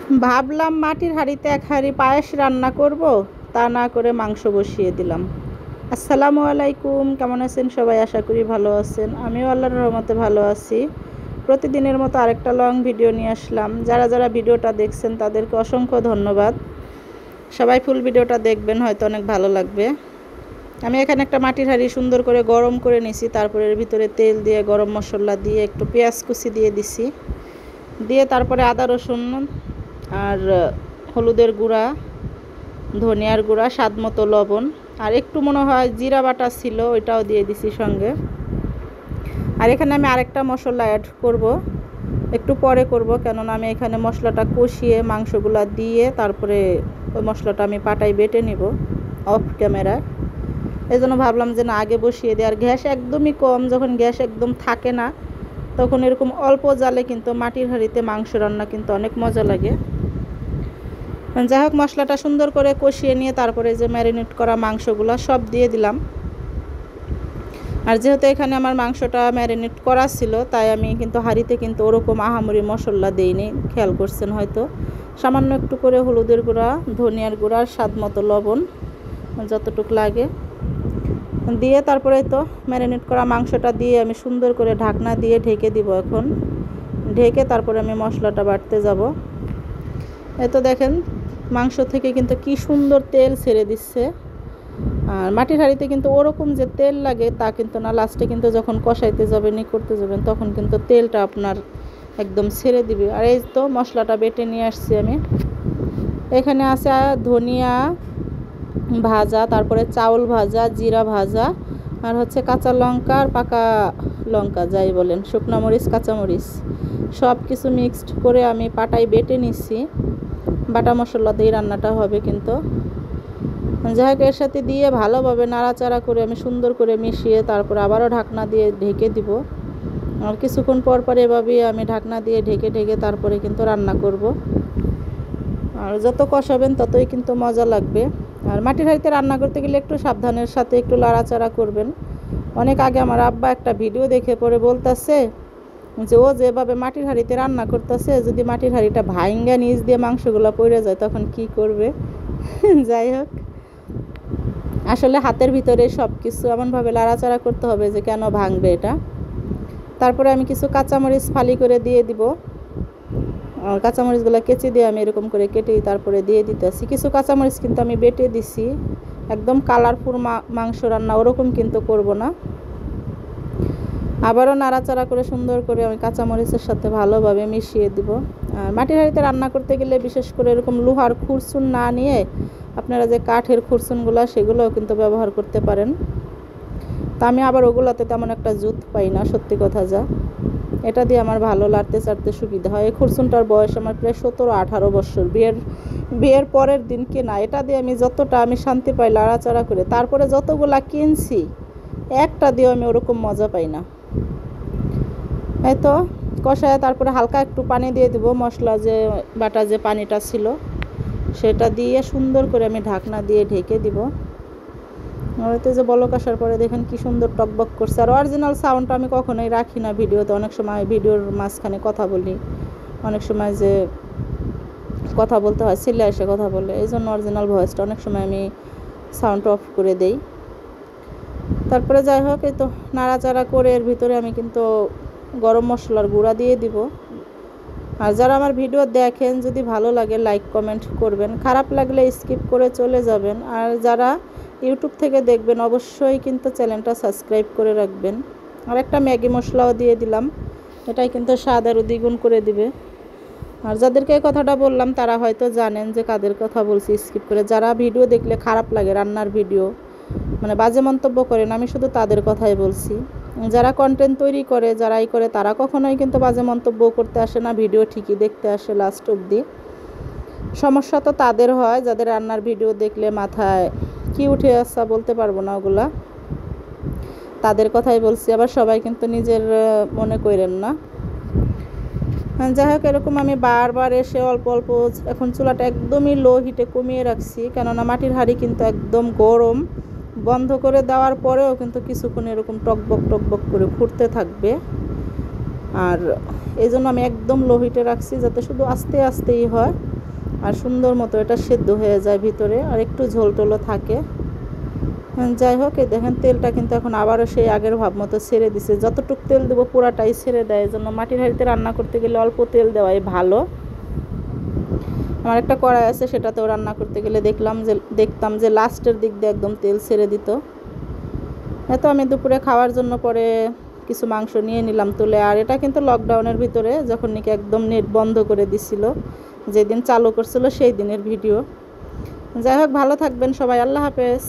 ভাবলাম মাটির হাঁড়িতে এক হাঁড়ি পায়েস রান্না করব, তা না করে মাংস বসিয়ে দিলাম। আসসালামু আলাইকুম, কেমন আছেন সবাই? আশা করি ভালো আছেন। আমিও আল্লাহর রহমতে ভালো আছি। প্রতিদিনের মতো আরেকটা লং ভিডিও নিয়ে আসলাম। যারা যারা ভিডিওটা দেখছেন তাদেরকে অসংখ্য ধন্যবাদ। সবাই ফুল ভিডিওটা দেখবেন, হয়তো অনেক ভালো লাগবে। আমি এখানে একটা মাটির হাঁড়ি সুন্দর করে গরম করে নিছি, তারপরে এর ভিতরে তেল দিয়ে গরম মশলা দিয়ে একটু পেঁয়াজ কুচি দিয়ে দিছি, দিয়ে তারপরে আদা রসুন আর হলুদের গুঁড়া, ধনিয়ার গুঁড়া, স্বাদ মতো লবণ, আর একটু মনে হয় জিরা বাটা ছিল, ওইটাও দিয়ে দিছি সঙ্গে। আর এখানে আমি আরেকটা মশলা অ্যাড করব, একটু পরে করব, কেননা আমি এখানে মশলাটা কষিয়ে মাংসগুলো দিয়ে তারপরে ওই মশলাটা আমি পাটায় বেটে নিব অফ ক্যামেরায়। এই জন্য ভাবলাম যে না, আগে বসিয়ে দিই। আর গ্যাস একদমই কম, যখন গ্যাস একদম থাকে না তখন এরকম অল্প জালে কিন্তু মাটির হাঁড়িতে মাংস রান্না কিন্তু অনেক মজা লাগে। যাই হোক, মশলাটা সুন্দর করে কষিয়ে নিয়ে তারপরে যে ম্যারিনেট করা মাংসগুলো সব দিয়ে দিলাম। আর যেহেতু এখানে আমার মাংসটা ম্যারিনেট করা ছিল, তাই আমি কিন্তু হাঁড়িতে কিন্তু ওরকম আহামরি মশলা দিইনি, খেয়াল করছেন হয়তো। সামান্য একটু করে হলুদের গুঁড়া, ধনিয়ার গুঁড়া, স্বাদ মতো লবণ যতটুকু লাগে দিয়ে তারপরে তো ম্যারিনেট করা মাংসটা দিয়ে আমি সুন্দর করে ঢাকনা দিয়ে ঢেকে দিব। এখন ঢেকে তারপরে আমি মশলাটা বাটতে যাব। এই তো দেখেন, মাংস থেকে কিন্তু কি সুন্দর তেল ছেড়ে দিচ্ছে। আর মাটির হাঁড়িতে কিন্তু ওরকম যে তেল লাগে তা কিন্তু না, লাস্টে কিন্তু যখন কষাইতে যাবেন, করতে যাবেন, তখন কিন্তু তেলটা আপনার একদম ছেড়ে দিবে। আর এই তো মশলাটা বেটে নিয়ে আসছি আমি। এখানে আছে ধনিয়া ভাজা, তারপরে চাউল ভাজা, জিরা ভাজা, আর হচ্ছে কাঁচা লঙ্কা আর পাকা লঙ্কা, যাই বলেন, শুকনো মরিচ, কাঁচামরিচ, সব কিছু মিক্সড করে আমি পাটায় বেটে নিচ্ছি। বাটা মশলা দিয়ে রান্নাটা হবে কিন্তু। যাই হোক, এর সাথে দিয়ে ভালোভাবে নাড়াচাড়া করে আমি সুন্দর করে মিশিয়ে তারপর আবারও ঢাকনা দিয়ে ঢেকে দিব। আর কিছুক্ষণ পর পর এভাবেই আমি ঢাকনা দিয়ে ঢেকে ঢেকে তারপরে কিন্তু রান্না করব। আর যত কষাবেন ততই কিন্তু মজা লাগবে। আর মাটির হাঁড়িতে রান্না করতে গেলে একটু সাবধানের সাথে একটু নাড়াচাড়া করবেন। অনেক আগে আমার আব্বা একটা ভিডিও দেখে পরে বলতেছে যে ও যেভাবে মাটির হাঁড়িতে রান্না করতেছে, যদি মাটির হাঁড়িটা ভাঙ্গা নিচ দিয়ে মাংসগুলো পড়ে যায় তখন কি করবে। যাই হোক, আসলে হাতের ভিতরে সব কিছু এমনভাবে নাড়াচাড়া করতে হবে যে কেন ভাঙবে এটা। তারপরে আমি কিছু কাঁচামরিচ ফালি করে দিয়ে দিব। কাঁচামরিচগুলো কেচে দিয়ে আমি এরকম করে কেটে তারপরে দিয়ে দিতেছি। কিছু কাঁচামরিচ কিন্তু আমি বেটে দিছি, একদম কালারফুল মাংস রান্না ওরকম কিন্তু করব না। আবারও নাড়াচাড়া করে সুন্দর করে আমি কাঁচামরিচের সাথে ভালোভাবে মিশিয়ে দিব। আর মাটির হাঁড়িতে রান্না করতে গেলে বিশেষ করে এরকম লোহার খুরচুন না নিয়ে আপনারা যে কাঠের খুরচুনগুলো, সেগুলোও কিন্তু ব্যবহার করতে পারেন। তা আমি আবার ওগুলোতে তেমন একটা জুত পাই না, সত্যি কথা যা। এটা দিয়ে আমার ভালো লাড়তে চাড়তে সুবিধা হয়। এই খুরচুনটার বয়স আমার প্রায় 17-18 বছর, বিয়ের পরের দিন কেনা। এটা দিয়ে আমি যতটা আমি শান্তি পাই লাড়াচাড়া করে, তারপরে যতগুলা কিনছি একটা দিয়েও আমি ওরকম মজা পাই না। এই তো কষায় তারপরে হালকা একটু পানি দিয়ে দেব, মশলা যে বাটা যে পানিটা ছিল সেটা দিয়ে সুন্দর করে আমি ঢাকনা দিয়ে ঢেকে দিব। হয়তো যে বলক আসার পরে দেখেন কি সুন্দর টকবক করছে। আর অরিজিনাল সাউন্ডটা আমি কখনোই রাখি না ভিডিওতে। অনেক সময় ভিডিওর মাঝখানে কথা বলি, অনেক সময় যে কথা বলতে হয় ছেলে এসে কথা বলে, এই জন্য অরিজিনাল ভয়েসটা অনেক সময় আমি সাউন্ড অফ করে দেই। তারপরে যাই হোক, এই তো নাড়াচাড়া করে এর ভিতরে আমি কিন্তু গরম মশলার গুঁড়া দিয়ে দিব। আর যারা আমার ভিডিও দেখেন, যদি ভালো লাগে লাইক কমেন্ট করবেন, খারাপ লাগলে স্কিপ করে চলে যাবেন। আর যারা ইউটিউব থেকে দেখবেন অবশ্যই কিন্তু চ্যানেলটা সাবস্ক্রাইব করে রাখবেন। আর একটা ম্যাগি মশলাও দিয়ে দিলাম, এটাই কিন্তু স্বাদ আরও দ্বিগুণ করে দিবে। আর যাদেরকে এই কথাটা বললাম তারা হয়তো জানেন যে কাদের কথা বলছি স্কিপ করে। যারা ভিডিও দেখলে খারাপ লাগে, রান্নার ভিডিও মানে বাজে মন্তব্য করেন, আমি শুধু তাদের কথাই বলছি। যারা কন্টেন্ট তৈরি করে, যারাই করে, তারা কখনোই কিন্তু বাজে মন্তব্য করতে আসে না, ভিডিও ঠিকই দেখতে আসে লাস্ট অবধি। সমস্যা তো তাদের হয় যাদের রান্নার ভিডিও দেখলে মাথায় কি উঠে আসা বলতে পারবো না, ওগুলা তাদের কথাই বলছি। আবার সবাই কিন্তু নিজের মনে করেন না। যাই হোক, এরকম আমি বারবার এসে অল্প অল্প, এখন চুলাটা একদমই লো হিটে কমিয়ে রাখছি, কেননা মাটির হাঁড়ি কিন্তু একদম গরম। বন্ধ করে দেওয়ার পরেও কিন্তু কিছুক্ষণ এরকম টকবক টকবক করে ফুটতে থাকবে। আর এই জন্য আমি একদম লো হিটে রাখছি, যাতে শুধু আস্তে আস্তেই হয়। আর সুন্দর মতো এটা সেদ্ধ হয়ে যায় ভিতরে, আর একটু ঝোল টোলও থাকে। যাই হোক, এই দেখেন তেলটা কিন্তু এখন আবারও সেই আগের ভাব মতো ছেড়ে দিছে। যতটুকু তেল দেবো পুরাটাই ছেড়ে দেয়, এই জন্য মাটির হাঁড়িতে রান্না করতে গেলে অল্প তেল দেওয়াই ভালো। আমার একটা কড়াই আছে, সেটাতেও রান্না করতে গেলে দেখতাম যে লাস্টের দিক দিয়ে একদম তেল ছেড়ে দিত। এত আমি দুপুরে খাওয়ার জন্য পরে কিছু মাংস নিয়ে নিলাম তুলে। আর এটা কিন্তু লকডাউনের ভিতরে, যখন নাকি একদম নেট বন্ধ করে দিছিল, যেদিন চালু করছিল সেই দিনের ভিডিও। যাই হোক, ভালো থাকবেন সবাই, আল্লাহ হাফেজ।